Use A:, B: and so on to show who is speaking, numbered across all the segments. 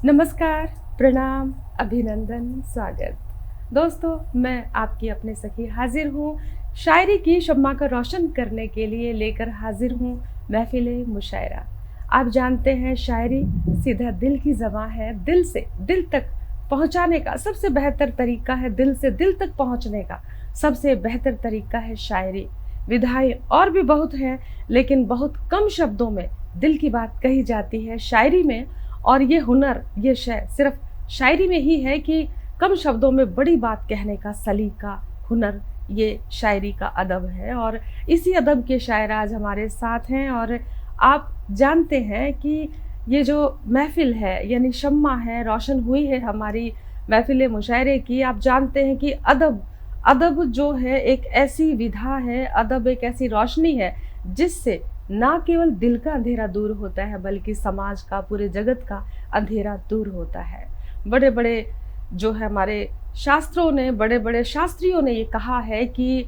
A: नमस्कार, प्रणाम, अभिनंदन, स्वागत। दोस्तों, मैं आपकी अपने सखी हाजिर हूँ। शायरी की शम्मा को रोशन करने के लिए लेकर हाजिर हूँ महफिल मुशायरा। आप जानते हैं शायरी सीधा दिल की ज़बां है। दिल से दिल तक पहुँचाने का सबसे बेहतर तरीका है, दिल से दिल तक पहुँचने का सबसे बेहतर तरीका है शायरी। विधाएं और भी बहुत हैं, लेकिन बहुत कम शब्दों में दिल की बात कही जाती है शायरी में। और ये हुनर, ये शय सिर्फ शायरी में ही है कि कम शब्दों में बड़ी बात कहने का सलीका, हुनर, ये शायरी का अदब है। और इसी अदब के शायर आज हमारे साथ हैं। और आप जानते हैं कि ये जो महफिल है यानी शम्मा है, रोशन हुई है हमारी महफिल मुशायरे की। आप जानते हैं कि अदब जो है एक ऐसी विधा है, अदब एक ऐसी रोशनी है जिससे ना केवल दिल का अंधेरा दूर होता है बल्कि समाज का, पूरे जगत का अंधेरा दूर होता है। बड़े बड़े जो है हमारे शास्त्रों ने, बड़े बड़े शास्त्रियों ने ये कहा है कि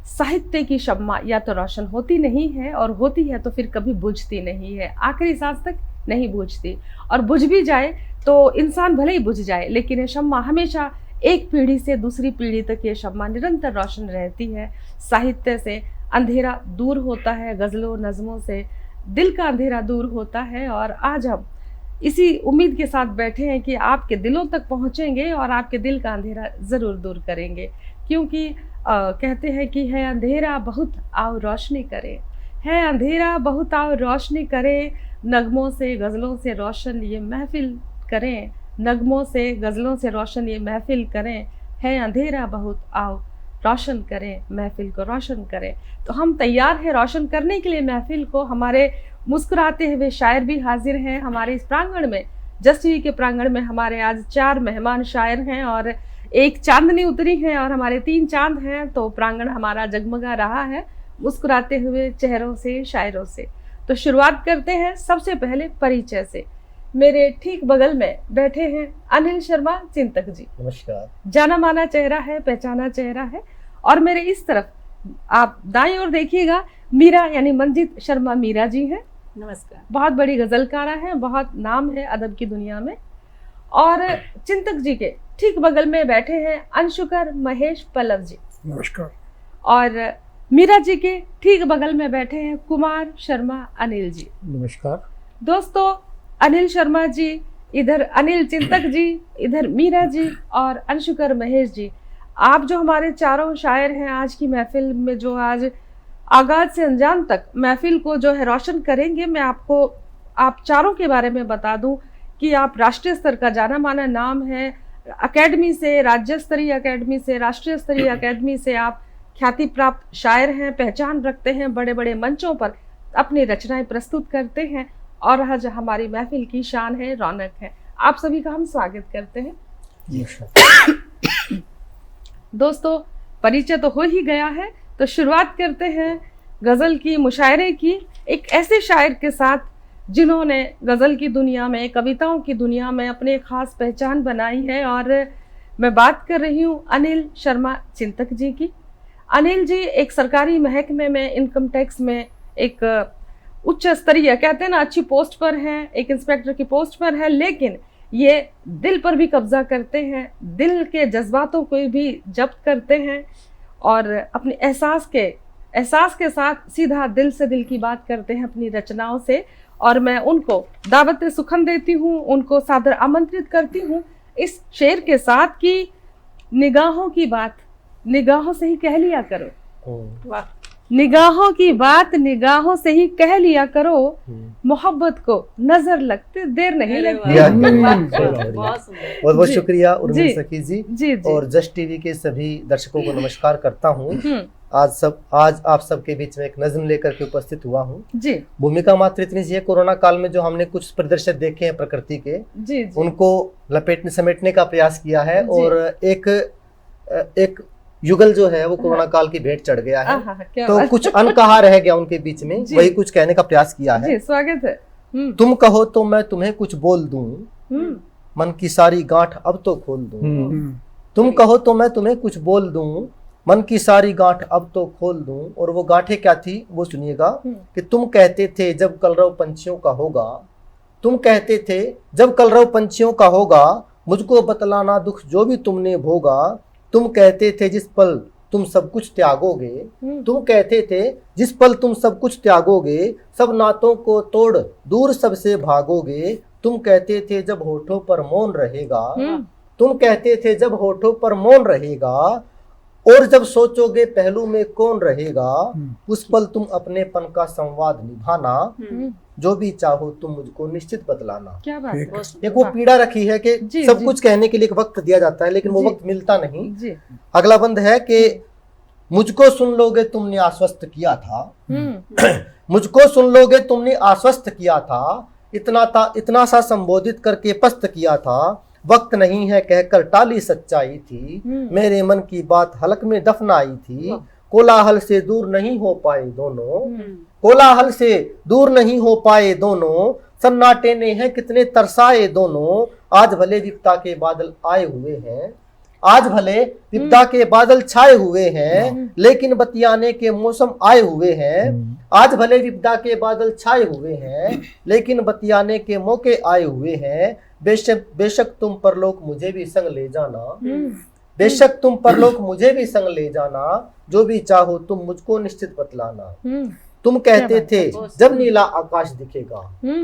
A: साहित्य की शम्मा या तो रोशन होती नहीं है, और होती है तो फिर कभी बुझती नहीं है, आखिरी सांस तक नहीं बुझती। और बुझ भी जाए तो इंसान भले ही बुझ जाए, लेकिन ये शम्मा हमेशा एक पीढ़ी से दूसरी पीढ़ी तक ये शम्मा निरंतर रोशन रहती है। साहित्य से अंधेरा दूर होता है, गज़लों नज़मों से दिल का अंधेरा दूर होता है। और आज हम इसी उम्मीद के साथ बैठे हैं कि आपके दिलों तक पहुंचेंगे और आपके दिल का अंधेरा ज़रूर दूर करेंगे। क्योंकि कहते हैं कि है अंधेरा बहुत आओ रोशनी करे, है अंधेरा बहुत आओ रोशनी करे, नगमों से गज़लों से रोशन ये महफिल करें, नगमों से गज़लों से रोशन ये महफिल करें, है अंधेरा बहुत आओ रोशन करें, महफिल को रोशन करें। तो हम तैयार हैं रोशन करने के लिए महफिल को। हमारे मुस्कुराते हुए शायर भी हाजिर हैं हमारे इस प्रांगण में। जस्ट टीवी के प्रांगण में हमारे आज 4 मेहमान शायर हैं और एक चांदनी उतरी है और हमारे 3 चांद हैं। तो प्रांगण हमारा जगमगा रहा है मुस्कुराते हुए चेहरों से, शायरों से। तो शुरुआत करते हैं सबसे पहले परिचय से। मेरे ठीक बगल में बैठे हैं अनिल शर्मा चिंतक जी।
B: नमस्कार।
A: जाना माना चेहरा है, पहचाना चेहरा है। और मेरे इस तरफ आप दाईं ओर देखिएगा, मीरा यानी मंजित शर्मा मीरा जी हैं।
C: नमस्कार।
A: बहुत बड़ी गजलकारा हैं, बहुत नाम है अदब की दुनिया में। और चिंतक जी के ठीक बगल में बैठे हैं अंशुकर महेश पल्लव जी।
B: नमस्कार।
A: और मीरा जी के ठीक बगल में बैठे हैं कुमार शर्मा अनिल जी।
B: नमस्कार।
A: दोस्तों, अनिल शर्मा जी इधर, अनिल चिंतक जी इधर, मीरा जी और अंशुकर महेश जी, आप जो हमारे चारों शायर हैं आज की महफिल में, जो आज आगाज से अंजाम तक महफिल को जो है रोशन करेंगे। मैं आपको आप चारों के बारे में बता दूं कि आप राष्ट्रीय स्तर का जाना माना नाम है। अकेडमी से, राज्य स्तरीय अकेडमी से, राष्ट्रीय स्तरीय अकेडमी से आप ख्याति प्राप्त शायर हैं, पहचान रखते हैं, बड़े बड़े मंचों पर अपनी रचनाएं प्रस्तुत करते हैं और आज हमारी महफिल की शान है, रौनक है। आप सभी का हम स्वागत करते हैं। दोस्तों, परिचय तो हो ही गया है, तो शुरुआत करते हैं गज़ल की, मुशायरे की, एक ऐसे शायर के साथ जिन्होंने गज़ल की दुनिया में, कविताओं की दुनिया में अपने खास पहचान बनाई है। और मैं बात कर रही हूँ अनिल शर्मा चिंतक जी की। अनिल जी एक सरकारी महकमे में, इनकम टैक्स में एक उच्च स्तरीय, कहते हैं ना, अच्छी पोस्ट पर हैं, एक इंस्पेक्टर की पोस्ट पर है, लेकिन ये दिल पर भी कब्जा करते हैं, दिल के जज्बातों को भी जब्त करते हैं और अपने एहसास के साथ सीधा दिल से दिल की बात करते हैं अपनी रचनाओं से। और मैं उनको दावत सुखन देती हूँ, उनको सादर आमंत्रित करती हूँ इस शेर के साथ कि निगाहों की बात निगाहों से ही कह लिया करो।
C: वाह।
A: निगाहों की बात निगाहों से ही कह लिया करो, मोहब्बत को नजर लगते देर नहीं लगती।
C: बहुत
B: बहुत शुक्रिया उर्मिला सखी
A: जी।
B: जी। और जस्ट टीवी के सभी दर्शकों को नमस्कार करता हूँ। आज आप सबके बीच में एक नज्म लेकर के उपस्थित हुआ हूँ
A: जी।
B: भूमिका मात्र इतनी सी है, कोरोना काल में जो हमने कुछ परिदृश्य देखे हैं प्रकृति के,
A: जी।
B: उनको लपेटने समेटने का प्रयास किया है। और एक युगल जो है वो कोरोना काल की भेंट चढ़ गया है, तो कुछ अनकहा रह गया उनके बीच में, वही कुछ कहने का प्रयास किया है।
A: जी, स्वागत है।
B: तुम कहो तो मैं तुम्हें कुछ बोल दूं, मन की सारी गांठ अब तो खोल दूं। तुम कहो तो मैं तुम्हें कुछ बोल दूं, मन की सारी गांठ अब तो खोल दूं। और वो गांठें क्या थी वो सुनिएगा कि तुम कहते थे जब कलरव पंछियों का होगा, तुम कहते थे जब कलरव पंछियों का होगा, मुझको बतलाना दुख जो भी तुमने भोगा। तुम कहते थे जिस पल तुम सब कुछ त्यागोगे, तुम कहते थे जिस पल तुम सब कुछ त्यागोगे, सब नातों को तोड़ दूर सबसे भागोगे। तुम कहते थे जब होठों पर मौन रहेगा, तुम कहते थे जब होठों पर मौन रहेगा, और जब सोचोगे पहलू में कौन रहेगा, उस पल तुम अपनेपन का संवाद निभाना, जो भी चाहो तुम मुझको निश्चित बतलाना।
A: क्या बात है।
B: एक वो पीड़ा रखी है कि
A: जी,
B: सब
A: जी।
B: कुछ कहने के लिए एक वक्त दिया जाता है, लेकिन वो
A: जी।
B: वक्त मिलता नहीं।
A: जी।
B: अगला बंद है कि मुझको सुन लोगे तुमने आश्वस्त किया था, मुझको सुन लोगे तुमने आश्वस्त किया था, इतना सा संबोधित करके पस्त किया था, वक्त नहीं है कहकर टाली सच्चाई थी, मेरे मन की बात हलक में दफनाई थी, कोलाहल से दूर नहीं हो पाए दोनों, कोलाहल से दूर नहीं हो पाए दोनों, सन्नाटे ने हैं कितने तरसाए दोनों। आज भले विपदा के बादल आए हुए हैं, आज भले विपदा के बादल छाए हुए हैं, लेकिन बतियाने के मौसम आए हुए हैं। आज भले विपदा के बादल छाए हुए हैं, लेकिन बतियाने के मौके आए हुए हैं। बेशक तुम परलोक मुझे भी संग ले जाना, बेशक तुम परलोक मुझे भी संग ले जाना, जो भी चाहो तुम मुझको निश्चित बतलाना। तुम कहते थे जब नीला आकाश दिखेगा,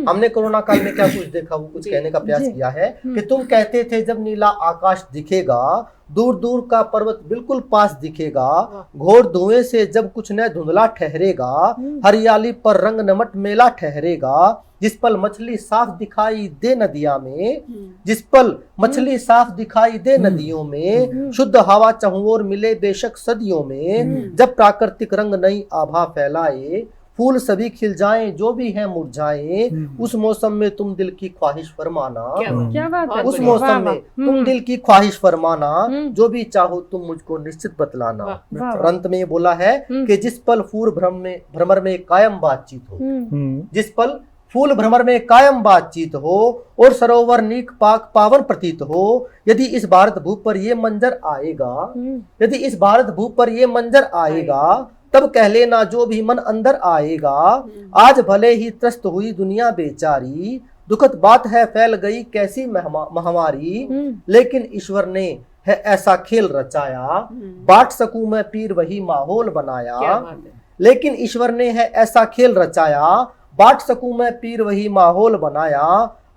B: हमने कोरोना काल में क्या कुछ देखा वो कुछ कहने का प्रयास किया है कि तुम कहते थे जब नीला आकाश दिखेगा, दूर दूर का पर्वत बिल्कुल पास दिखेगा, घोर धुएं से जब कुछ न धुंधला ठहरेगा, हरियाली पर रंग नमट मेला ठहरेगा, जिस पल मछली साफ दिखाई दे नदिया में, जिस पल मछली साफ दिखाई दे नदियों में, शुद्ध हवा चहुओर मिले बेशक सदियों में, जब प्राकृतिक रंग नई आभा फैलाए, फूल सभी खिल जाएं जो भी है मुरझाए, उस मौसम में तुम दिल की ख्वाहिश फरमाना,
A: क्या बात है।
B: उस मौसम में तुम दिल की ख्वाहिश फरमाना, जो भी चाहो तुम मुझको निश्चित बतलाना। और अंत में ये बोला है कि जिस पल फूल भ्रमर में कायम बातचीत हो, जिस पल फूल भ्रमर में कायम बातचीत हो, और सरोवर नीक पाक पावन प्रतीत हो, यदि इस भारत भूप पर ये मंजर आएगा, यदि इस भारत भूप पर ये मंजर आएगा, तब कह लेना जो भी मन अंदर आएगा। आज भले ही त्रस्त हुई दुनिया बेचारी, दुखद बात है फैल गई कैसी महामारी, लेकिन ईश्वर ने है ऐसा खेल रचाया, बांट सकूं मैं पीर वही माहौल बनाया, लेकिन ईश्वर ने है ऐसा खेल रचाया, बांट सकूं मैं पीर वही माहौल बनाया।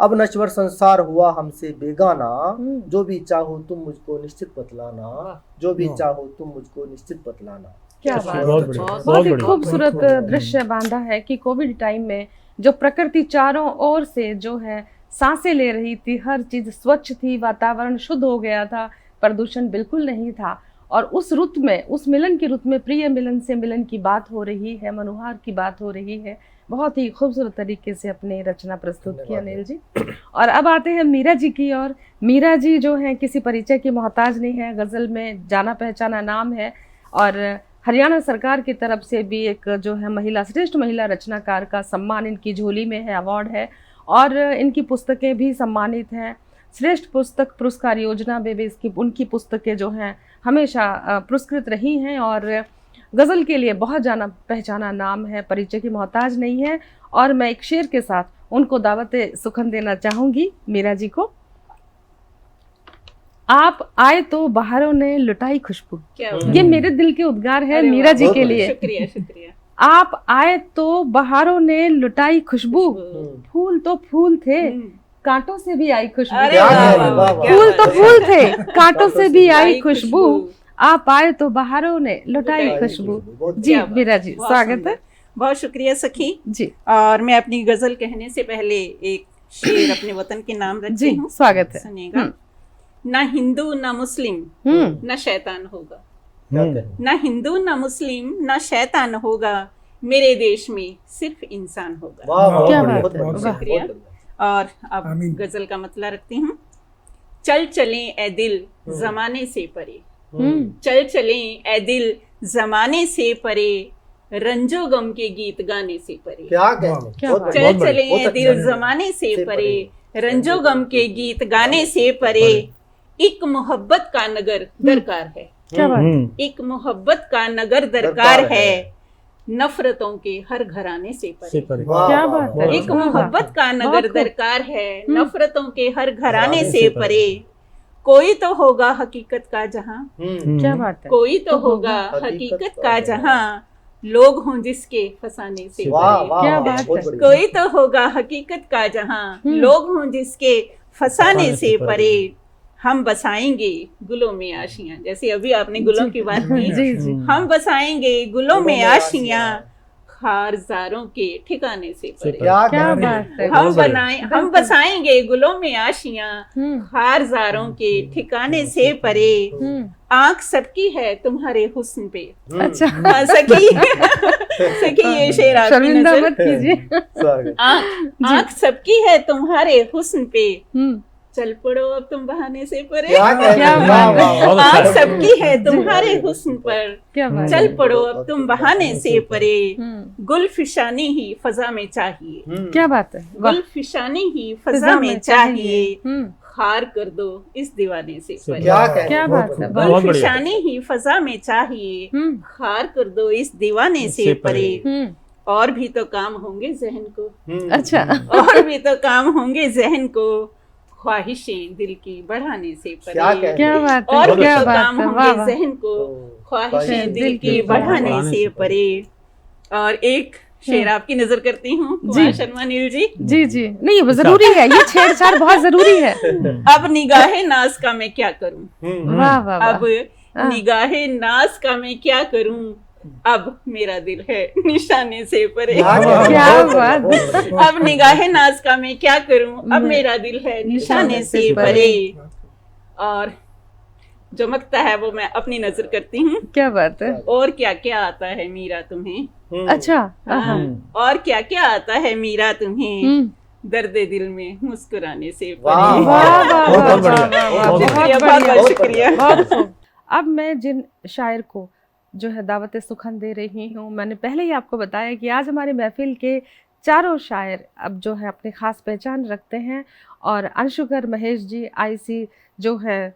B: अब नश्वर संसार हुआ हमसे बेगाना, जो भी चाहो तुम मुझको निश्चित बतलाना, जो भी चाहो तुम मुझको निश्चित बतलाना।
A: क्या बात है। बहुत ही खूबसूरत दृश्य बांधा है कि कोविड टाइम में जो प्रकृति चारों ओर से जो है सांसें ले रही थी, हर चीज स्वच्छ थी, वातावरण शुद्ध हो गया था, प्रदूषण बिल्कुल नहीं था, और उस रुत में, उस मिलन की रुत में प्रिय मिलन से मिलन की बात हो रही है, मनोहार की बात हो रही है। बहुत ही खूबसूरत तरीके से अपनी रचना प्रस्तुत की अनिल जी। और अब आते हैं मीरा जी की ओर। मीरा जी जो है किसी परिचय की मोहताज नहीं है, गजल में जाना पहचाना नाम है, और हरियाणा सरकार की तरफ से भी एक जो है महिला श्रेष्ठ महिला रचनाकार का सम्मान इनकी झोली में है, अवार्ड है, और इनकी पुस्तकें भी सम्मानित हैं। श्रेष्ठ पुस्तक पुरस्कार योजना में भी उनकी पुस्तकें जो हैं हमेशा पुरस्कृत रही हैं, और गज़ल के लिए बहुत जाना पहचाना नाम है, परिचय की मोहताज नहीं है। और मैं एक शेर के साथ उनको दावत सुखन देना चाहूँगी मीरा जी को। आप आए तो बहारों ने लुटाई खुशबू, ये मेरे दिल के उद्गार है मीरा जी के लिए।
C: शुक्रिया शुक्रिया।
A: आप आए तो बहारों ने लुटाई खुशबू, फूल तो फूल थे कांटों से भी आई खुशबू, फूल तो फूल थे कांटों से भी आई खुशबू, आप आए तो बहारों ने लुटाई खुशबू। जी मीरा जी स्वागत है।
C: बहुत शुक्रिया सखी
A: जी।
C: और मैं अपनी गजल कहने से पहले एक शेर अपने वतन के नाम रखती हूँ,
A: स्वागत है।
C: सुनिएगा। ना हिंदू ना मुस्लिम ना शैतान होगा, ना हिंदू ना मुस्लिम ना शैतान होगा, मेरे देश में सिर्फ इंसान होगा।
A: क्या बात है,
C: शुक्रिया। और अब गजल का मतला रखती हूँ। चल चलें ए दिल जमाने से परे, चल चलें ए दिल जमाने से परे, रंजो गम के गीत गाने से परे। चल चलें ए दिल जमाने से परे, रंजो गम के गीत गाने से परे, एक मोहब्बत का नगर दरकार है,
A: क्या बात,
C: एक मोहब्बत का नगर दरकार है, नफरतों के हर घराने से परे।
B: वाह,
A: क्या
B: वाह,
A: बात है।
B: बहुत
C: एक
B: अच्छा।
C: मोहब्बत का नगर
A: खूब।
C: दरकार है, नफरतों के हर घराने से परे। कोई तो होगा हकीकत का जहां,
A: क्या बात है।
C: कोई तो
A: तो
C: होगा
B: होगा
C: हकीकत का जहां, लोग हों जिसके फसाने से
B: वाह
C: परे।
B: वाह
A: क्या
B: वाह,
A: बात
B: बहुत
A: है।
B: बढ़िया।
C: कोई तो होगा हकीकत का जहां, लोग हों जिसके फसाने से परे। हम बसाएंगे गुलों में आशियां, जैसे अभी आपने गुलों की बात की।
A: जी जी
C: हम बसाएंगे गुलों में आशियां, खारजारों के ठिकाने से परे।
B: क्या
A: क्या
B: कह रहे
A: बात है।
B: हैं?
C: हम बसाएंगे गुलों में आशियां, खारजारों के ठिकाने से परे। आंख सबकी है तुम्हारे हुस्न पे।
A: अच्छा
C: हाँ, सखी ये शेर आपकी
A: शर्मिंदा
C: नजर।
A: मत कीजिए।
B: स्वागत।
C: आंख सबकी है तुम्हारे हुस्न पे,
A: हम्म,
C: चल पड़ो अब तुम बहाने से परे।
B: क्या कह रहे
A: क्या
B: हैं?
A: बात
B: वाह,
A: है।
B: वाह, वाह।
C: आंख सबकी है तुम्हारे हुस्न पर,
A: क्या बात है।
C: चल पड़ो अब तुम बहाने से परे।
A: हम्म,
C: गुल फिशानी ही फजा में चाहिए,
A: क्या बात है। वाह।
C: गुल फिशानी ही फजा में चाहिए,
A: हम्म,
C: खार कर दो इस दीवाने से परे।
B: क्या कह रहे
A: क्या
B: हैं?
A: बात
B: बहुत
A: है।
B: बढ़िया।
C: गुल फिशानी ही फजा में चाहिए,
A: हम्म,
C: खार कर दो इस दीवाने से परे।
A: हम्म,
C: और भी तो काम होंगे जहन को,
A: अच्छा
C: और भी तो काम होंगे जहन को, ख्वाहिशें दिल की बढ़ाने से परे।
B: क्या कह रहे हैं?
A: क्या बात है।
C: और भी
A: क्या
C: तो
A: बात
C: काम
A: है।
C: होंगे
A: वाह वाह।
C: जहन को, ख्वाहिशें दिल की
A: बढ़ाने
C: बढ़ाने से परे। और एक शेर आपकी नजर करती हूँ, कुमार शर्मा नील जी।
A: जी जी, नहीं ये जरूरी है, ये छेड़छाड़ बहुत जरूरी है।
C: अब निगाहे नाज का मैं क्या करूं,
A: वाह वाह वाह।
C: अब निगाहे नाज का मैं क्या करूं, अब मेरा दिल है निशाने से परे।
B: क्या कह रहे हैं?
A: क्या
B: बहुत
A: बात।
B: बढ़िया, बहुत बढ़िया।
C: अब निगाहे नाज का मैं क्या करूं, अब मेरा दिल है निशाने से परे। और जो मकता है वो मैं अपनी नजर करती हूँ।
A: क्या बात है।
C: और क्या क्या आता है मीरा तुम्हें,
A: अच्छा
C: हाँ, और क्या क्या आता है मीरा तुम्हें,
A: हम्म,
C: दर्दे दिल में मुस्कुराने से
B: वाह,
C: परे।
A: वाह वाह वाह
B: बहुत
A: वाह
B: बढ़िया,
A: वाह वाह,
B: बहुत
C: शुक्रिया,
A: बहुत
C: बहुत
A: बढ़िया।
C: बहुत शुक्रिया।
A: बहुत खूब। अब मैं जिन शायर को जो है दावत सुखन दे रही हूँ, मैंने पहले ही आपको बताया कि आज हमारे महफिल के चारों शायर अब जो है अपनी खास पहचान रखते हैं। और अंशुकर महेश जी आईसी जो है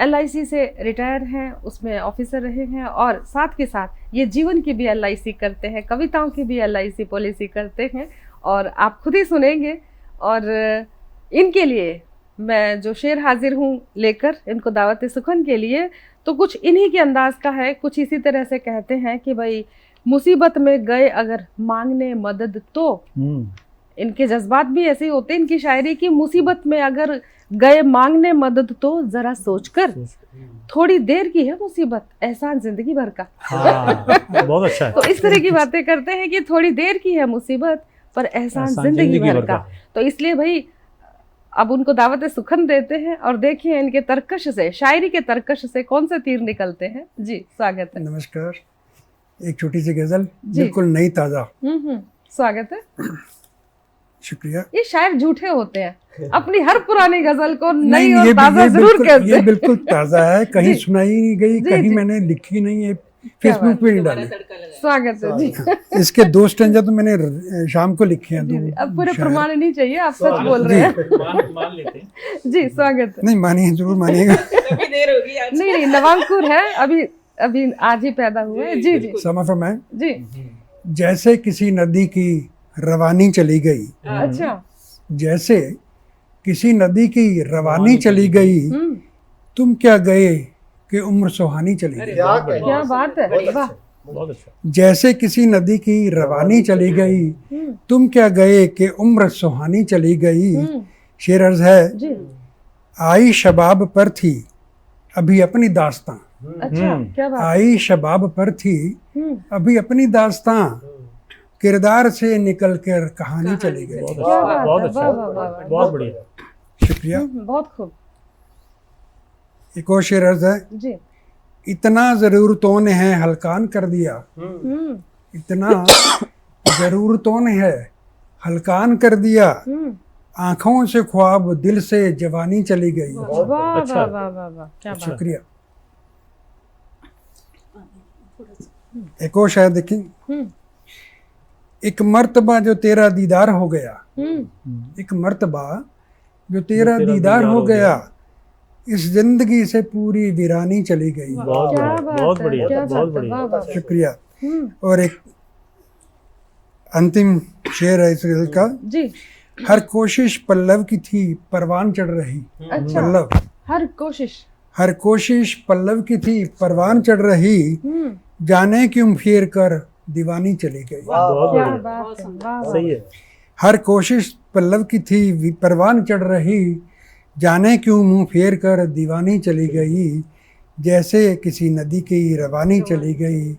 A: LIC से रिटायर हैं, उसमें ऑफिसर रहे हैं, और साथ के साथ ये जीवन की भी LIC करते हैं, कविताओं की भी LIC पॉलिसी करते हैं, और आप खुद ही सुनेंगे। और इनके लिए मैं जो शेर हाजिर हूँ लेकर इनको दावत सुखन के लिए, तो कुछ इन्हीं के अंदाज का है। कुछ इसी तरह से कहते हैं कि भाई मुसीबत में गए अगर मांगने मदद तो, इनके जज्बात भी ऐसे ही होते हैं इनकी शायरी की। मुसीबत में अगर गए मांगने मदद तो जरा सोचकर, थोड़ी देर की है मुसीबत एहसान जिंदगी भर का।
D: बहुत अच्छा है।
A: तो इस तरह की बातें करते हैं कि थोड़ी देर की है मुसीबत पर एहसान जिंदगी भर का। तो इसलिए भाई अब उनको दावत सुखन देते हैं, और देखिए इनके तरकश से, शायरी के तरकश से कौन से तीर निकलते हैं। जी स्वागत है।
E: नमस्कार। एक छोटी सी गजल, बिल्कुल नई ताज़ा।
A: स्वागत है।
E: शुक्रिया।
A: ये शायर झूठे होते हैं, अपनी हर पुरानी गजल को नई
E: नहीं,
A: और ताज़ा जरूर कहते
E: ये
A: हैं।
E: बिल्कुल ताज़ा है, कहीं
A: जी।
E: सुनाई नहीं गई,
A: जी,
E: कहीं
A: जी।
E: मैंने लिखी नहीं है, फेसबुक पे नहीं डाली।
A: स्वागत है जी।
E: इसके 2 स्टैंजा तो मैंने शाम को लिखे हैं।
A: जी,
E: 2
A: अब पूरे
E: शायर।
A: प्रमाण नहीं चाहिए, आप सच बोल रहे हैं।
D: मान लेते हैं।
A: जी स्वागत है।
E: नहीं मानिए, जरूर मानिएगा।
C: तभी देर होगी आज।
A: नहीं नहीं, नवांकुर है, अभी अभी आज ही पैदा हुआ है। जी जी
E: समा फरमाएं।
A: जी।
E: जैसे किसी नदी की रवानी चली गई,
A: अच्छा।
E: जैसे किसी नदी की रवानी चली गई, तुम क्या गए कि उम्र सुहानी चली गई।
B: क्या कह रहे हैं?
A: क्या बात है। वाह।
D: बहुत अच्छा।
E: जैसे किसी नदी की रवानी चली गई, तुम क्या गए कि उम्र सुहानी चली गई। शेर अर्ज है,
A: जी।
E: आई शबाब पर थी अभी अपनी दास्तां,
A: अच्छा क्या बात।
E: आई शबाब पर थी अभी अपनी दास्तां, किरदार से निकल कर कहानी चली गई।
D: बहुत
A: क्या
D: अच्छा।
A: बात
D: बहुत
A: है।
D: अच्छा।
A: वाह, वाह, वाह, वाह।
D: बहुत बढ़िया।
E: शुक्रिया।
A: बहुत खूब।
E: एक और शेर अर्ज है,
A: जी।
E: इतना ज़रूरतों ने है हलकान कर दिया, इतना ज़रूरतों ने है हलकान कर दिया, आंखों से ख्वाब दिल से जवानी चली गई।
A: वाह वाह
D: अच्छा।
A: वाह वाह वाह, क्या बात।
E: शुक्रिया। एक और शायद देखिए, एक मर्तबा जो तेरा दीदार हो गया, एक मर्तबा जो तेरा दीदार हो गया, इस जिंदगी से पूरी वीरानी चली गई।
D: बहुत
A: क्या
D: बढ़िया।
A: बात
D: बहुत
A: है,
D: बढ़िया।
A: क्या
D: बहुत
A: बात है, वाह, वाह,
D: बढ़िया।
A: वाह।
E: शुक्रिया। और एक अंतिम शेर है इस गजल का।
A: जी।
E: हर कोशिश पल्लव की थी परवान चढ़ रही।
A: अच्छा।
E: पल्लव, हर कोशिश पल्लव की थी परवान चढ़ रही, जाने क्यों फेर कर दीवानी चली गई।
D: बहुत
A: क्या
D: बढ़िया,
A: बात है, वाह वाह।
D: सही है।
E: हर कोशिश पल्लव की थी परवान चढ़ रही, जाने क्यों मुंह फेर कर दीवानी चली गई, जैसे किसी नदी की रवानी चली गई,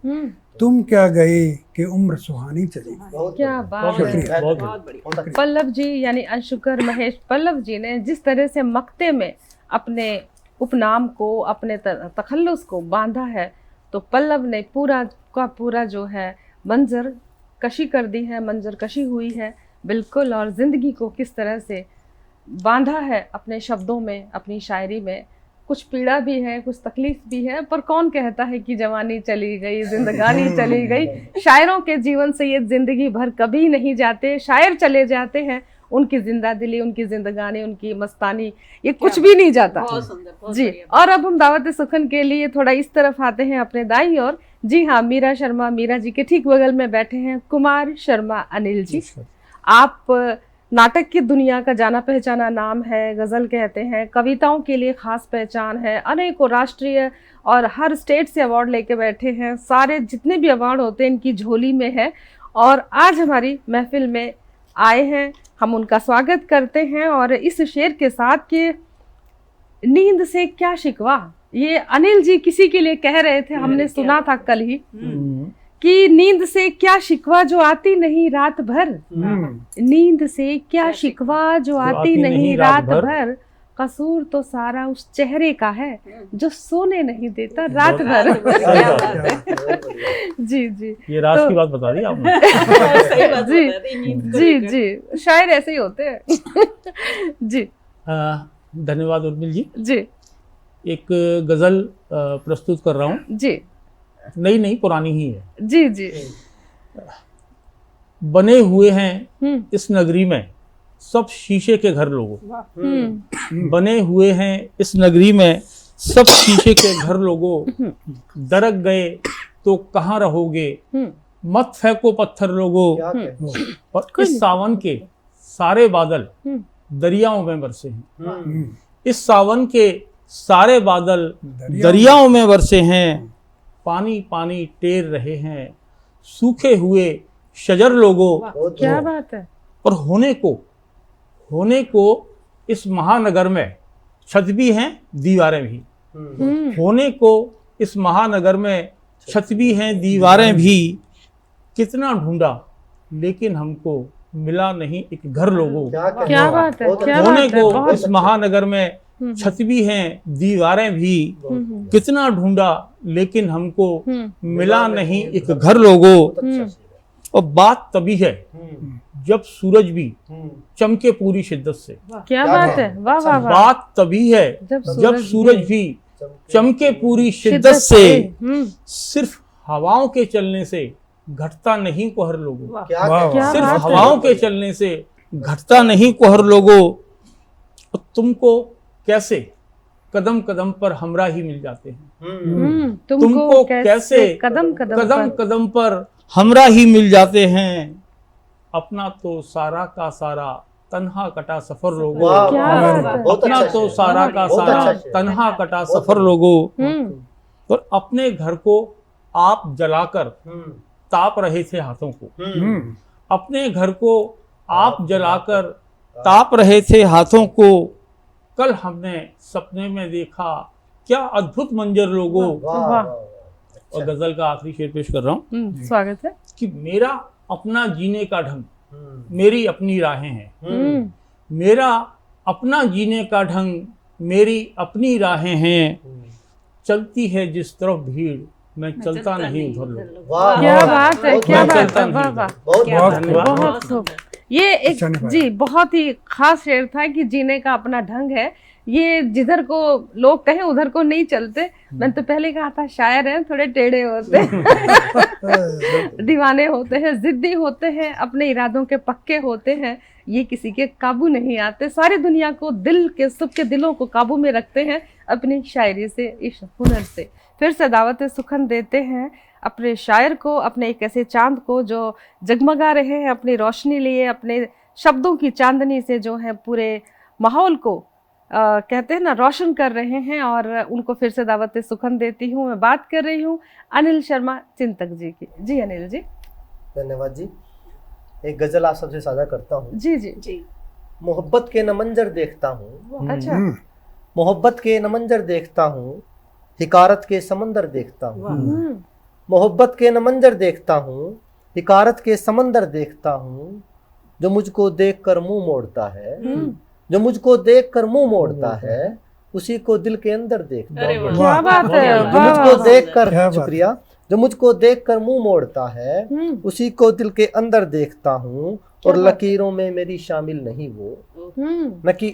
E: तुम क्या गए कि उम्र सुहानी चली गई।
A: क्या बात
D: बहुत
A: है।
D: बढ़िया, बहुत बढ़िया।
A: पल्लव जी यानी अंशुकर महेश पल्लव जी ने जिस तरह से मक्ते में अपने उपनाम को, अपने तखल्लुस को बांधा है, तो पल्लव ने पूरा का पूरा जो है मंजर कशी कर दी है, मंजर कशी हुई है बिल्कुल। और ज़िंदगी को किस तरह से बांधा है अपने शब्दों में, अपनी शायरी में। कुछ पीड़ा भी है, कुछ तकलीफ भी है, पर कौन कहता है कि जवानी चली गई, जिंदगानी चली गई। शायरों के जीवन से ये जिंदगी भर कभी नहीं जाते, शायर चले जाते हैं, उनकी जिंदा दिली, उनकी जिंदगानी, उनकी मस्तानी, ये कुछ भी नहीं जाता।
C: बहुत सुंदर, बहुत
A: जी।
C: बढ़िया।
A: और अब हम दावत सुखन के लिए थोड़ा इस तरफ आते हैं अपने दाई और। जी हाँ, मीरा शर्मा, मीरा जी के ठीक बगल में बैठे हैं कुमार शर्मा अनिल जी। आप नाटक की दुनिया का जाना पहचाना नाम है, गज़ल कहते हैं, कविताओं के लिए ख़ास पहचान है, अनेकों राष्ट्रीय और हर स्टेट से अवार्ड लेके बैठे हैं। सारे जितने भी अवार्ड होते हैं इनकी झोली में है, और आज हमारी महफिल में आए हैं। हम उनका स्वागत करते हैं और इस शेर के साथ कि नींद से क्या शिकवा, ये अनिल जी किसी के लिए कह रहे थे, हमने सुना था कल ही कि नींद से क्या शिकवा जो आती नहीं रात भर, नींद से क्या शिकवा जो आती नहीं रात भर, कसूर तो सारा उस चेहरे का है जो सोने नहीं देता रात भर। जी जी,
D: ये राज की बात बता दी आपने।
C: सही बात
A: जी
C: बता दी, नींद को
A: जी
C: लेकर।
A: जी, शायर ऐसे ही होते हैं। जी
D: धन्यवाद उर्मिल जी।
A: जी
D: एक गजल प्रस्तुत कर रहा हूँ।
A: जी
D: नई पुरानी ही है।
A: जी जी।
D: बने हुए हैं इस नगरी में सब शीशे के घर लोगों, बने हुए हैं इस नगरी में सब शीशे के घर लोगों, दरक गए तो कहाँ रहोगे, मत फेंको पत्थर लोगों, और इस सावन के सारे बादल दरियाओं में बरसे हैं, इस सावन के सारे बादल दरियाओं में बरसे हैं, पानी पानी टेर रहे हैं सूखे हुए शजर लोगों।
A: क्या बात है।
D: और होने को इस महानगर में छत भी हैं दीवारें भी, होने को इस महानगर में छत भी हैं दीवारें भी, कितना ढूंढा लेकिन हमको मिला नहीं एक घर लोगों।
A: क्या बात है, क्या
D: होने
A: बात है,
D: को
A: बहुत
D: इस महानगर में छत भी हैं दीवारें भी, कितना ढूंढा लेकिन हमको मिला नहीं एक घर लोगों। और बात तभी है जब सूरज भी चमके पूरी शिद्दत से।
A: क्या बात है, वाह वाह वाह।
D: बात तभी है जब सूरज भी चमके पूरी शिद्दत से, सिर्फ हवाओं के चलने से घटता नहीं कोहर लोगों, सिर्फ हवाओं के चलने से घटता नहीं कोहर लोगों। तुमको कैसे कदम कदम पर हमराही मिल जाते हैं, तुमको कैसे
A: कदम
D: कदम पर हमराही मिल जाते हैं, अपना तो सारा का सारा तन्हा कटा सफर लोगों, अपना तो सारा का सारा तन्हा कटा सफर लोगों। और अपने घर को आप जलाकर ताप रहे थे हाथों को, अपने घर को आप जलाकर ताप रहे थे हाथों को, कल हमने सपने में देखा क्या अद्भुत मंजर लोगों। और गजल का आखिरी शेर पेश कर रहा हूँ।
A: स्वागत है।
D: कि मेरा अपना जीने का ढंग मेरी अपनी राहें हैं, मेरा अपना जीने का ढंग मेरी अपनी राहें हैं, चलती है जिस तरफ भीड़ मैं चलता नहीं उधर लोग।
A: क्या बात है, क्या बात है, वाह वाह,
D: धन्यवाद।
A: बहुत खूब। ये एक जी बहुत ही खास शेर था कि जीने का अपना ढंग है, ये जिधर को लोग कहें उधर को नहीं चलते। मैंने तो पहले कहा था शायर हैं थोड़े टेढ़े होते हैं, दीवाने होते हैं, जिद्दी होते हैं, अपने इरादों के पक्के होते हैं, ये किसी के काबू नहीं आते, सारी दुनिया को दिल के सबके दिलों को काबू में रखते हैं अपनी शायरी से, इस हुनर से। फिर से दावत सुखन देते हैं अपने शायर को, अपने एक ऐसे चांद को जो जगमगा रहे हैं अपनी रोशनी लिए, अपने शब्दों की चांदनी से जो है पूरे माहौल को कहते हैं ना रोशन कर रहे हैं। और उनको फिर से दावत सुखन देती हूँ। मैं बात कर रही हूँ अनिल शर्मा चिंतक जी की। जी अनिल जी।
B: धन्यवाद जी। एक गजल आप सबसे साझा करता हूँ।
A: जी जी जी।
B: मोहब्बत के न मंजर देखता हूँ,
A: अच्छा,
B: मोहब्बत के न मंजर देखता हूँ, हिकारत के समंदर देखता हूँ। मोहब्बत के न मंजर देखता हूँ, हिकारत के समंदर देखता हूँ। जो मुझको देखकर मुंह मोड़ता है, जो मुझको देखकर मुंह मोड़ता है, उसी को दिल के अंदर देखता हूँ।
A: क्या बात है।
B: जो मुझको देखकर, शुक्रिया, जो मुझको देखकर मुंह मोड़ता है, उसी को दिल के अंदर देखता हूँ। और लकीरों में मेरी शामिल नहीं वो,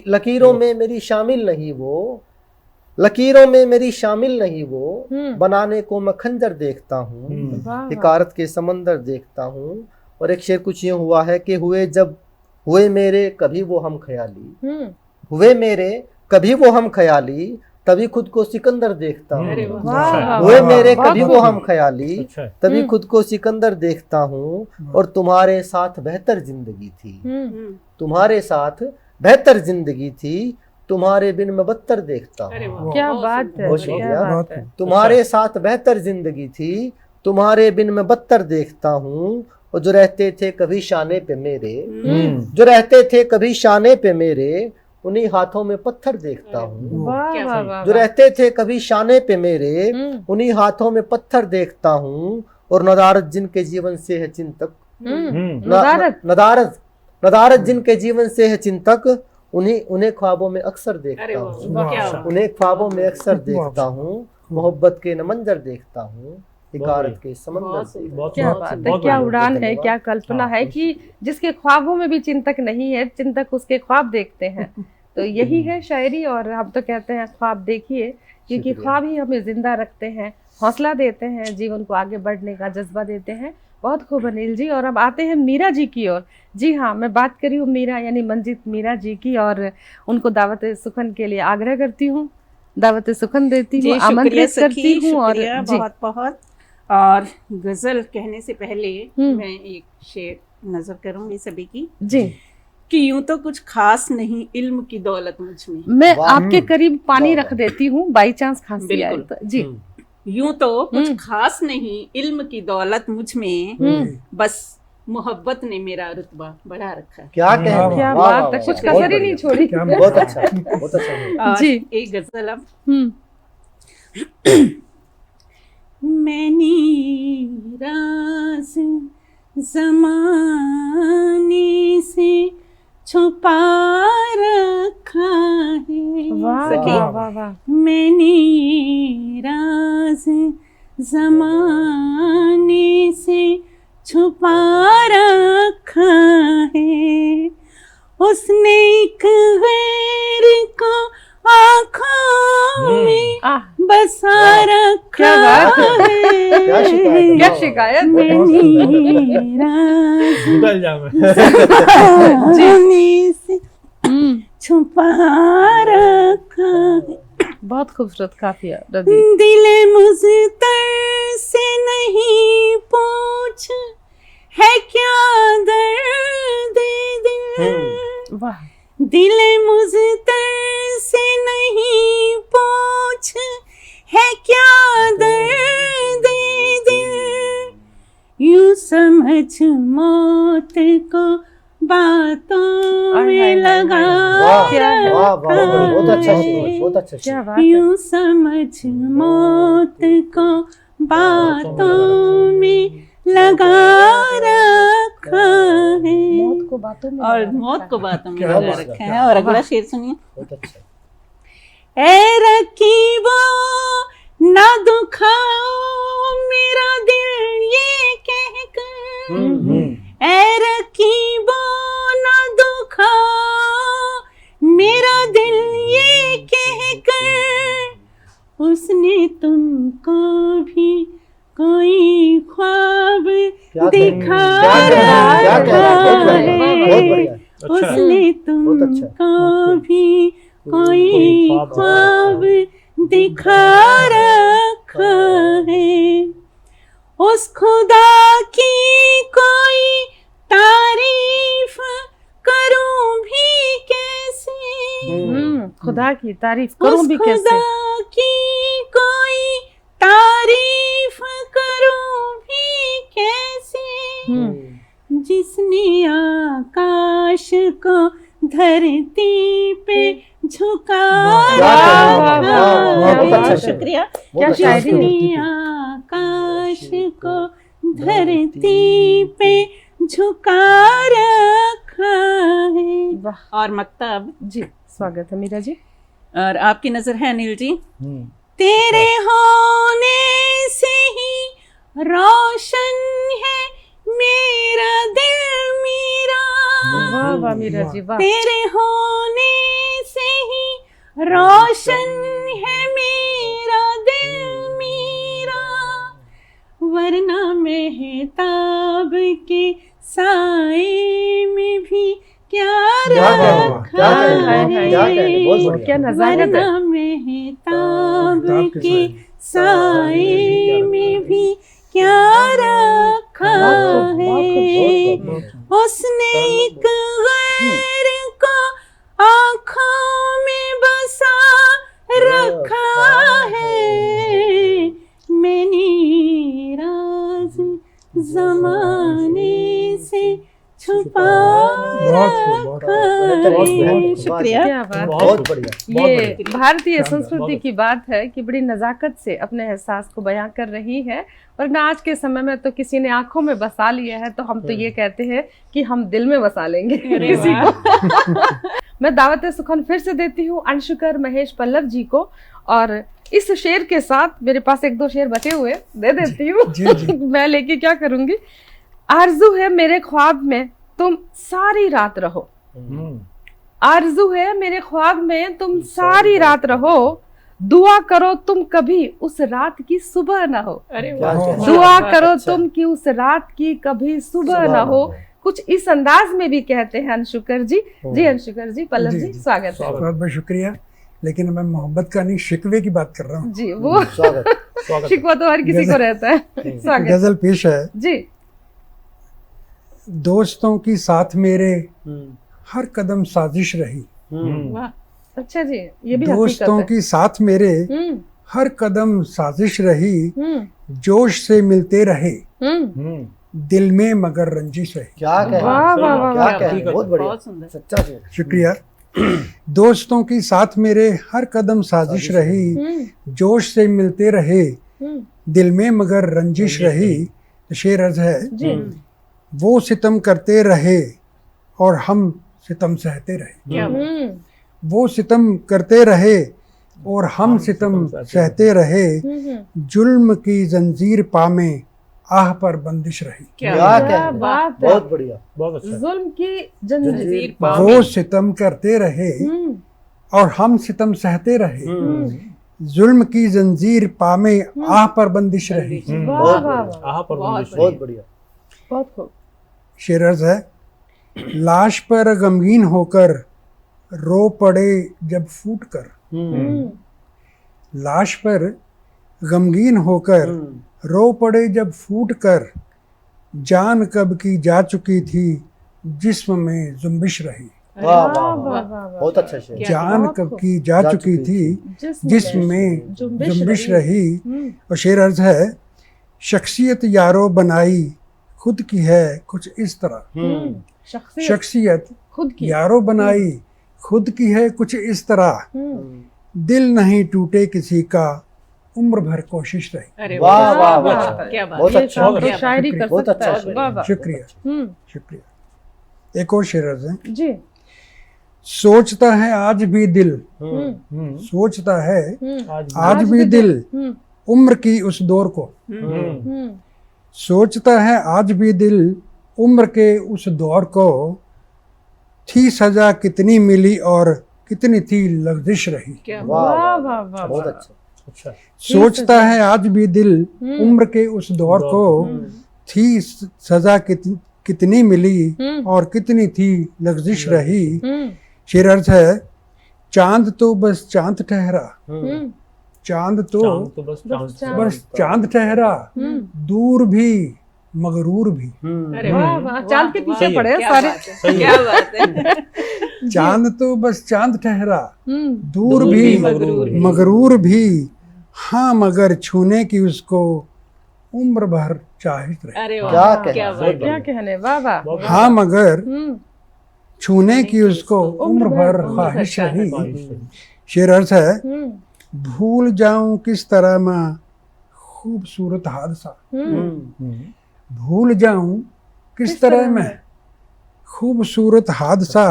B: लकीरों में मेरी शामिल नहीं वो, लकीरों में मेरी शामिल नहीं वो, बनाने को मैं खंजर देखता हूँ, हिकारत के समंदर देखता हूँ। और एक शेर कुछ यूं हुआ है कि हुए मेरे कभी वो हम ख्याली, हुए मेरे कभी वो हम ख्याली, तभी खुद को सिकंदर देखता हूँ। हुए मेरे कभी वो हम ख्याली, तभी खुद को सिकंदर देखता हूँ। और तुम्हारे साथ बेहतर जिंदगी थी, तुम्हारे साथ बेहतर जिंदगी थी, तुम्हारे बिन मैं बदतर देखता हूँ।
A: क्या बात है,
B: बहुत शुक्रिया। तुम्हारे साथ बेहतर जिंदगी थी, तुम्हारे बिन मैं बदतर देखता हूँ। और जो रहते थे कभी शाने पे मेरे, जो रहते थे कभी शाने पे मेरे, उन्हीं हाथों में पत्थर देखता हूँ। जो रहते थे कभी शाने पे मेरे, उन्हीं हाथों में पत्थर देखता हूँ। और नदारत जिनके जीवन से है चिंतक, नदारत जिनके जीवन से है चिंतक, उन्हें ख्वाबों में अक्सर देखता हूँ, उन्हें ख्वाबों में अक्सर देखता हूँ। मोहब्बत के न मंजर देखता हूँ, हिकारत के समंदर।
A: क्या बात है, क्या उड़ान है, क्या कल्पना है कि जिसके ख्वाबों में भी चिंतक नहीं है, चिंतक उसके ख्वाब देखते हैं। तो यही है शायरी। और हम तो कहते हैं ख्वाब देखिए, क्योंकि ख्वाब ही हमें जिंदा रखते हैं, हौसला देते हैं, जीवन को आगे बढ़ने का जज्बा देते हैं। बहुत खूब अनिल जी। और अब आते हैं मीरा जी की ओर। जी हाँ, मैं बात कर रही हूँ मीरा यानी मंजित मीरा जी की, और उनको दावत सुखन के लिए आग्रह करती हूँ, दावत सुखन देती हूँ, आमंत्रित करती हूँ। और
C: बहुत बहुत। और गजल कहने से पहले मैं एक शेर नजर करूंगी सभी की
A: जी,
C: कि यूं तो कुछ खास नहीं इल्म की दौलत मुझ में।
A: मैं आपके करीब पानी रख देती हूँ बाई चांस खांसी आए तो। जी,
C: यूं तो कुछ खास नहीं इल्म की दौलत मुझ में, बस मोहब्बत ने मेरा रुतबा बढ़ा रखा है।
B: क्या
A: बात है, कुछ कसर ही नहीं छोड़ी।
B: बहुत अच्छा, बहुत अच्छा
C: जी। एक गजल अब। मैंने राज ज़माने से छुपा रखा है।
A: वाह वाह वाह।
C: मैंने राज ज़माने से छुपा रखा है। उसने एक गैर को आँखों में बसा रखा है।
A: क्या शिकायत।
C: से छुपा रखा है।
A: बहुत खूबसूरत काफिया।
C: दिल मुझतर से नहीं पूछ है क्या दर्द दिल।
A: वाह।
C: दिल मुझतर से नहीं पूछ है क्या दर्द दिल। यूं समझ मौत को बातों में लगा रखा। यूं समझ मौत को बातों में लगा रखा है।
A: मौत को बातों में,
C: और मौत को बातों में लगा रखा है। और अगला शेर सुनिए। ऐ रकीबो ना दुखाओ मेरा दिल ये कहकर, ऐ रकीबो ना दुखाओ मेरा दिल ये कहकर, उसने तुमको भी कोई ख्वाब दिखा रखा है। उसने तुमको भी कोई ख्वाब दिखा रखा है। उस खुदा की कोई तारीफ करूं भी कैसे,
A: खुदा की तारीफ करूं भी कैसे,
C: खुदा की कोई तारीफ करूं भी कैसे, जिसने आकाश को धरती पे झुका रखा। शुक्रिया।
A: क्या शायरी
C: जिसने आकाश को धरती पे झुका रखा है। और मक्तब
A: जी, स्वागत है मीरा जी।
C: और आपकी नजर है अनिल जी, तेरे होने से ही रोशन है मेरा दिल मेरा।
A: वाह वाह मीरा जी वाह।
C: तेरे होने से ही रोशन है मेरा दिल मेरा, वरना महताब के साए में भी क्या रखा है,
A: क्या नजाकत है।
C: वरना महताब के साए में भी क्या रखा है। उसने एक गैर को आँखों में बसा रखा है, मैंने राज जमाने से छुपा रखा है। शुक्रिया।
A: क्या बात है।
B: बहुत बढ़िया।
A: ये भारतीय संस्कृति की बात है कि बड़ी नजाकत से अपने एहसास को बयां कर रही है, वरना आज के समय में तो किसी ने आंखों में बसा लिया है तो हम तो ये कहते हैं कि हम दिल में बसा लेंगे किसी को। मैं दावत सुखन फिर से देती हूँ अंशुकर महेश पल्लव जी को, और इस शेर के साथ मेरे पास एक दो शेर बचे हुए दे देती हूँ। मैं लेके क्या करूंगी। आरज़ू है मेरे ख्वाब में तुम सारी रात रहो, आरज़ू है मेरे ख्वाब में तुम सारी रात रहो, दुआ करो तुम कभी उस रात की सुबह ना हो।
C: अरे
A: दुआ करो तुम कि उस रात की कभी सुबह ना हो। कुछ इस अंदाज में भी कहते हैं अंशुकर जी। जी अंशुकर जी, पल्लव जी स्वागत है।
E: बहुत बहुत शुक्रिया। लेकिन मैं मोहब्बत का नहीं शिकवे की बात कर रहा हूँ
A: जी। वो शिकवा तो हर किसी को रहता है। स्वागत।
E: गजल पेश है
A: जी।
E: दोस्तों की साथ मेरे हर कदम साजिश रही।
C: वाह।
A: अच्छा जी, ये भी
E: दोस्तों की साथ मेरे हर कदम साजिश रही, जोश से मिलते रहे दिल में मगर रंजिश रही।
B: क्या कहें, क्या कहें, बहुत बढ़िया, सच्चा शेर।
E: शुक्रिया। दोस्तों की साथ मेरे हर कदम साजिश रही, जोश से मिलते रहे दिल में मगर रंजिश रही। शेर अर्ज है, वो सितम करते रहे और हम सितम सहते रहे। वो सितम करते रहे और हम सितम सहते रहे, जुल्म की जंजीर पामे आह पर बंदिश रही।
B: क्या
A: बात है,
B: बहुत बढ़िया,
D: बहुत अच्छा।
A: जुल्म की जंजीर
E: वो सितम करते रहे और हम सितम सहते रहे, जुल्म की जंजीर पामे आह पर बंदिश रही।
B: बहुत बढ़िया।
A: बहुत खूब।
E: शेर अर्ज है, लाश पर गमगीन होकर रो पड़े जब फूट कर। लाश पर गमगीन होकर रो पड़े जब फूट कर, जान कब की जा चुकी थी जिस्म में जुम्बिश रही।
B: वाह वाह वाह, बहुत अच्छा शेर।
E: जान कब की जा चुकी थी जिस्म में जुम्बिश रही। और शेर अर्ज है, शख्सियत यारो बनाई खुद की है कुछ इस तरह। शख्सियत
A: खुद की
E: यारो बनाई खुद की है कुछ इस तरह, दिल नहीं टूटे किसी का उम्र भर कोशिश रही।
C: अरे
B: वाह वाह
C: वाह,
B: वाह,
C: क्या बात।
B: बहुत अच्छा,
A: तो शायरी कर
B: बहुत
A: सकता
B: अच्छा
A: है।
B: शेर।
A: वाह वाह।
E: शुक्रिया शुक्रिया। एक और शेर अर्ज है,
A: जी।
E: सोचता है आज भी दिल, सोचता है आज भी दिल उम्र की उस दौर को। सोचता है आज भी दिल उम्र के उस दौर को, थी सजा कितनी मिली और कितनी थी लग्जिश रही।
A: वाह वाह वाह,
B: बहुत अच्छा।
E: सोचता है आज भी दिल उम्र के उस दौर को, थी सजा कितनी मिली और कितनी थी लग्जिश रही। शेर अर्ज है, चांद तो बस चांद ठहरा, चांद तो
D: बस
E: चांद ठहरा, दूर भी मगरूर भी।
C: अरे
A: वाह वाह, चांद के पीछे
D: सही है,
A: पड़े हैं
C: क्या
A: सारे।
C: बात है, क्या बात है।
E: चांद तो बस चांद ठहरा, दूर
D: दूर
E: भी
D: भी मगरूर भी।
E: मगरूर भी, हाँ मगर छूने की उसको उम्र भर चाहत रहे।
C: अरे वाह,
B: क्या कहना,
C: क्या
B: बहुत
C: बात है।
A: क्या कहने, वाह वाह।
E: हाँ मगर
A: हम्म,
E: छूने की उसको उम्र भर ख्वाहिश रही। शेर अर्थ है,
A: हम्म,
E: भूल जाऊं किस तरह मैं खूबसूरत हादसा, भूल जाऊं किस तरह मैं खूबसूरत हादसा,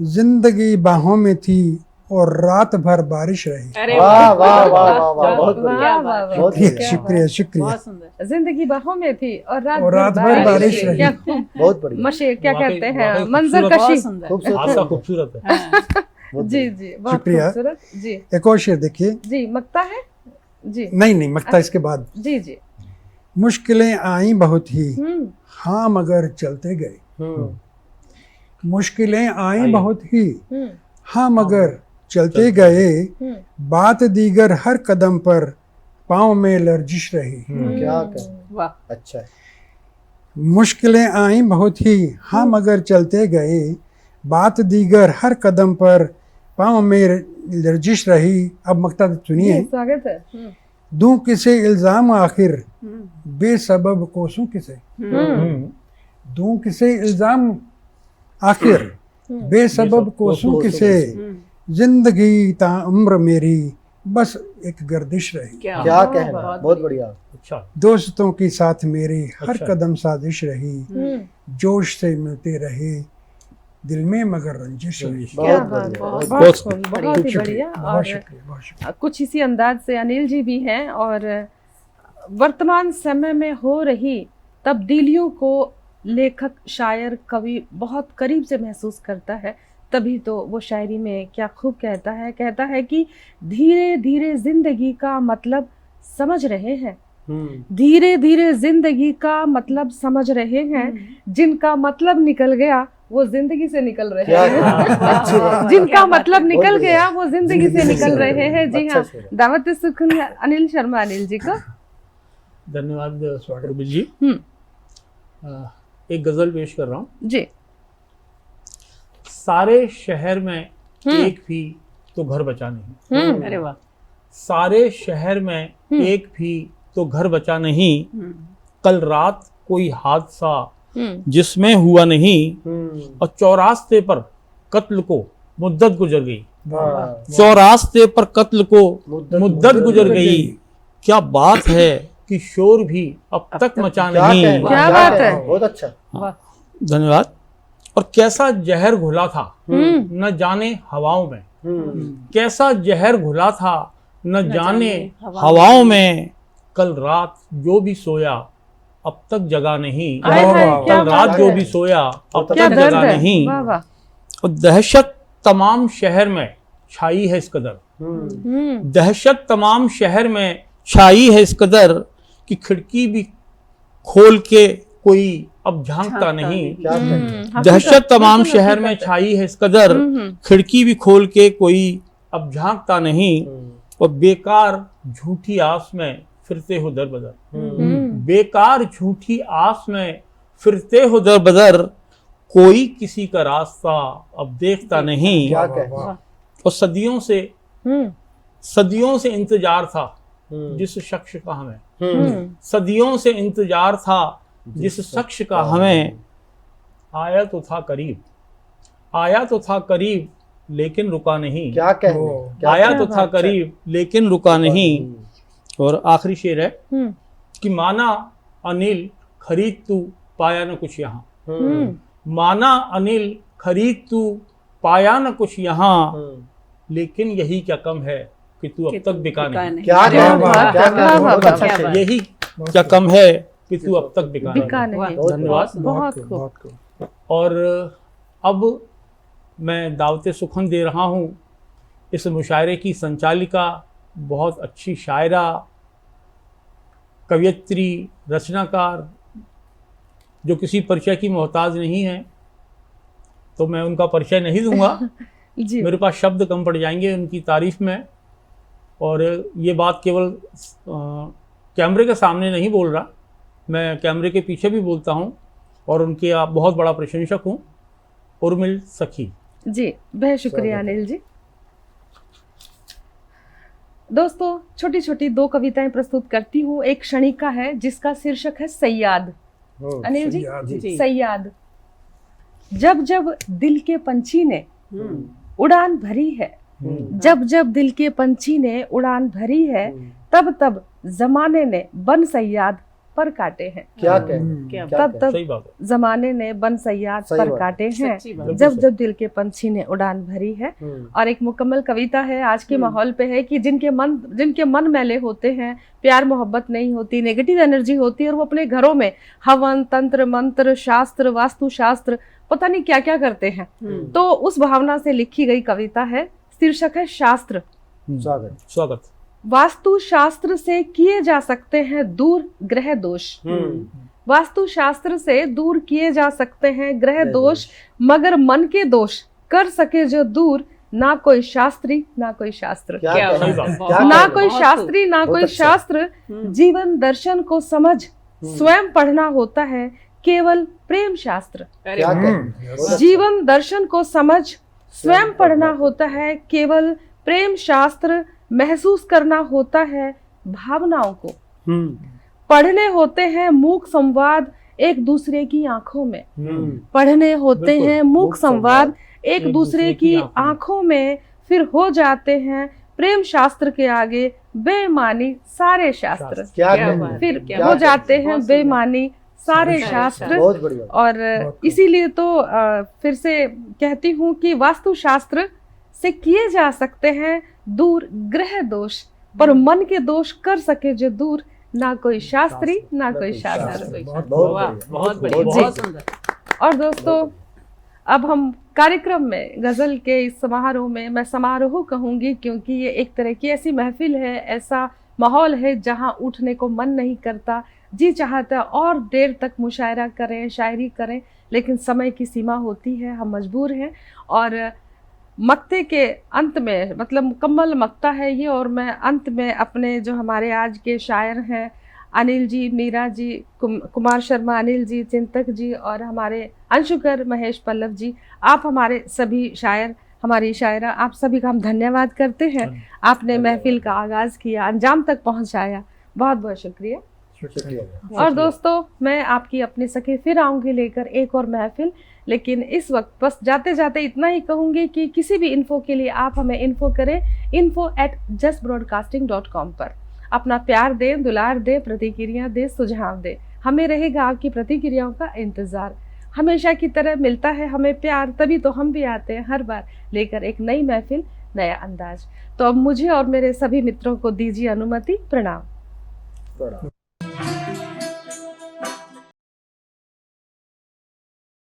E: जिंदगी बाहों में थी और रात भर बारिश रही।
C: अरे
B: वाह वाह वाह वाह वाह, बहुत
A: वाह
B: बढ़िया,
A: वाह वाह,
B: बहुत
E: शुक्रिया
B: बढ़िया,
E: शुक्रिया शुक्रिया।
C: बहुत सुंदर।
A: जिंदगी बाहों में थी और
E: रात भर बारिश रही।
A: क्या खूब
B: बहुत बढ़िया,
A: मशे, क्या
D: वाकई-
A: कहते हैं,
D: वाकई
A: मंजर
D: खूबसूरत,
A: कशी।
C: बहुत सुंदर।
D: हादसा खूबसूरत है।
C: हाँ,
B: बहुत
A: जी
B: बढ़िया।
A: जी, बहुत
E: शुक्रिया।
A: खूबसूरत जी।
E: एक और शेर देखिए।
A: जी, मकता है जी।
E: नहीं नहीं, मकता इसके बाद।
A: जी जी।
E: मुश्किलें आई बहुत ही,
A: हम्म,
E: हाँ मगर चलते गए। मुश्किलें आई
D: आई।
E: बहुत ही,
A: हम्म,
E: हाँ मगर चलते गए।
A: हम्म,
E: बात दीगर हर कदम पर पाँव में लर्जिश रही।
B: क्या कहना,
C: वाह,
B: अच्छा है।
E: मुश्किलें आई बहुत ही, हाँ मगर चलते गए। बात दीगर हर कदम पर पाँव में लर्जिश रही। अब मकता सुनिए।
A: जी, स्वागत है।
E: दूं किसे इल्जाम आखिर, बेसबब कोसों किसे। दूं किसे इल्जाम आखिर, बेसबब कोसों किसे। जिंदगी ता उम्र मेरी बस एक गर्दिश रही।
C: क्या
B: क्या
C: बात है।
B: कहना,
C: बहुत
B: बहुत बढ़िया।
D: अच्छा,
E: दोस्तों की साथ मेरी हर
D: अच्छा।
E: कदम साजिश रही। जोश से मिलते रहे दिल में मगर रंजिश रही।
A: क्या
B: बहुत
A: बात,
B: बढ़िया,
A: बहुत
B: बहुत
A: बहुत
D: खूब,
A: बहुत ही
E: शुक्रिया,
A: बढ़िया।
E: बहुत
A: और
E: शुक्रिया, बहुत शुक्रिया।
A: कुछ इसी अंदाज से अनिल जी भी हैं। और वर्तमान समय में हो रही तब्दीलियों को लेखक, शायर, कवि बहुत करीब से महसूस करता है। तभी तो वो शायरी में क्या खूब कहता है कि धीरे धीरे जिंदगी का मतलब समझ रहे हैं, धीरे धीरे जिंदगी का मतलब समझ रहे हैं। जिनका मतलब निकल गया वो जिंदगी से निकल रहे
B: क्या
A: हैं।
B: कहना, अच्छी बात।
A: जिनका मतलब निकल
B: बहुत बढ़िया।
A: गया वो जिंदगी से निकल रहे हैं। जी
B: अच्छा
A: हाँ,
B: शेर है।
A: दावत सुखन है अनिल शर्मा, अनिल जी को।
D: धन्यवाद स्वागत जी।
A: हम्म,
D: एक गजल पेश कर रहा हूँ।
A: जी।
D: सारे शहर में एक भी तो घर बचा नहीं,
C: अरे वाह,
D: सारे शहर में एक भी तो घर बचा नहीं। कल रात कोई हादसा जिसमें हुआ नहीं, और चौरास्ते पर कत्ल को मुद्दत गुजर गई। चौरास्ते पर कत्ल को मुद्दत गुजर गई। क्या बात है कि शोर भी अब तक मचा
B: क्या
D: नहीं।
B: कहना,
A: क्या बात
B: कहना,
A: है।
B: बहुत अच्छा।
D: धन्यवाद। और कैसा जहर घुला था न जाने हवाओं में, कैसा जहर घुला था न जाने हवाओं में। कल रात जो भी सोया अब तक जगा नहीं,
A: हाय हाय, क्या
D: कल रात
A: बात
D: जो
A: है।
D: भी सोया अब
A: क्या
D: तक
A: दर्द
D: जगा
A: है।
D: नहीं।
A: वाह वाह।
D: और दहशत तमाम शहर में छाई है इस कदर, दहशत तमाम शहर में छाई है इस कदर कि खिड़की भी खोल के कोई अब झांकता नहीं।
B: क्या कहना,
D: दहशत तमाम शहर में छाई है इस कदर, खिड़की भी खोल के कोई अब झांकता नहीं। और बेकार झूठी आस में फिरते हो दर बदर, बेकार झूठी आस में फिरते हो दर बदर। कोई किसी का रास्ता अब देखता नहीं।
B: क्या कहना,
D: और सदियों से इंतजार था जिस शख्स का हमें, सदियों से इंतजार था जिस शख्स का हमें। आया तो था करीब, आया तो था करीब लेकिन रुका नहीं।
B: क्या कहना, क्या
D: आया
B: कहना,
D: तो था करीब लेकिन रुका नहीं। और आखिरी शेर है कि माना अनिल खरीद तू पाया न कुछ यहाँ, माना अनिल खरीद तू पाया न कुछ यहाँ। लेकिन यही क्या कम है कि तू अब तक बिका नहीं।
B: क्या कहना,
E: वाह,
B: क्या कहना,
A: वाह,
B: बहुत
A: वाह,
B: अच्छा
C: वाह।
B: शेर।
D: यही क्या कम है कि तू अब तक बिका
A: बिका
D: नहीं।
A: नहीं।
D: धन्यवाद।
A: बहुत खूब।
D: और अब मैं दावत सुखन दे रहा हूँ इस मुशायरे की संचालिका, बहुत अच्छी शायरा, कवयित्री, रचनाकार, जो किसी परिचय की मोहताज नहीं है, तो मैं उनका परिचय नहीं दूंगा।
A: जी।
D: मेरे पास शब्द कम पड़ जाएंगे उनकी तारीफ में। और ये बात केवल कैमरे के सामने नहीं बोल रहा, मैं कैमरे के पीछे भी बोलता हूँ और उनके आप बहुत बड़ा प्रशंसक हूँ। उर्मिल सखी
A: जी, बहुत शुक्रिया अनिल जी। दोस्तों, छोटी छोटी 2 कविताएं प्रस्तुत करती हूँ। एक क्षणिका है जिसका शीर्षक है सैयाद। अनिल जी, सैयाद। जब जब दिल के पंछी ने उड़ान भरी है, जब जब दिल के पंछी ने उड़ान भरी है, तब तब जमाने ने बन सैयाद पर काटे हैं। तब तब जमाने ने बन सैयाद पर काटे हैं, जब जब दिल के पंछी ने उड़ान भरी है। और एक मुकम्मल कविता है, आज के माहौल पे है कि जिनके मन मैले होते हैं, प्यार मोहब्बत नहीं होती, नेगेटिव एनर्जी होती है, और वो अपने घरों में हवन, तंत्र, मंत्र, शास्त्र, वास्तु शास्त्र, पता नहीं क्या क्या करते हैं। तो उस भावना से लिखी गई कविता है, शीर्षक है शास्त्र।
D: स्वागत।
A: वास्तु शास्त्र से किए जा सकते हैं दूर ग्रह दोष। वास्तु शास्त्र से दूर किए जा सकते हैं ग्रह दोष, मगर मन के दोष कर सके जो दूर, ना कोई शास्त्री ना कोई शास्त्र। ना कोई शास्त्री ना कोई शास्त्र। जीवन दर्शन को समझ स्वयं पढ़ना होता है केवल प्रेम शास्त्र। जीवन दर्शन को समझ स्वयं पढ़ना होता है केवल प्रेम शास्त्र। महसूस करना होता है भावनाओं को, पढ़ने होते हैं मूक संवाद एक दूसरे की आंखों में। पढ़ने होते हैं मूक संवाद एक दूसरे की आंखों में, फिर हो जाते हैं प्रेम शास्त्र के आगे बेईमानी सारे शास्त्र। फिर हो जाते हैं बेईमानी सारे शास्त्र। और इसीलिए तो फिर से कहती हूँ कि वास्तु शास्त्र से किए जा सकते हैं दूर ग्रह दोष, पर मन के दोष कर सके जो दूर, ना कोई शास्त्री ना कोई शास्त्र।
C: बहुत सुंदर।
A: और दोस्तों, अब हम कार्यक्रम में गजल के इस समारोह में, मैं समारोह कहूंगी क्योंकि ये एक तरह की ऐसी महफिल है, ऐसा माहौल है जहां उठने को मन नहीं करता, जी चाहता और देर तक मुशायरा करें, शायरी करें, लेकिन समय की सीमा होती है, हम मजबूर हैं। और मक्ते के अंत में, मतलब मुकम्मल मक्ता है ये, और मैं अंत में अपने जो हमारे आज के शायर हैं अनिल जी, मीरा जी, कुमार शर्मा अनिल जी, चिंतक जी, और हमारे अंशुकर महेश पल्लव जी, आप हमारे सभी शायर, हमारी शायरा, आप सभी का हम धन्यवाद करते हैं। आपने महफिल का आगाज किया, अंजाम तक पहुंचाया, बहुत बहुत शुक्रिया। और दोस्तों, मैं आपकी अपनी सखी फिर आऊंगी लेकर एक और महफिल, लेकिन इस वक्त बस जाते जाते इतना ही कहूंगी कि किसी भी इन्फो के लिए आप हमें इन्फो करें info@justbroadcasting.com पर। अपना प्यार दें, दुलार दें, प्रतिक्रिया दें, सुझाव दें, हमें रहेगा आपकी प्रतिक्रियाओं का इंतजार। हमेशा की तरह मिलता है हमें प्यार, तभी तो हम भी आते हैं हर बार लेकर एक नई महफिल, नया अंदाज। तो अब मुझे और मेरे सभी मित्रों को दीजिए अनुमति। प्रणाम।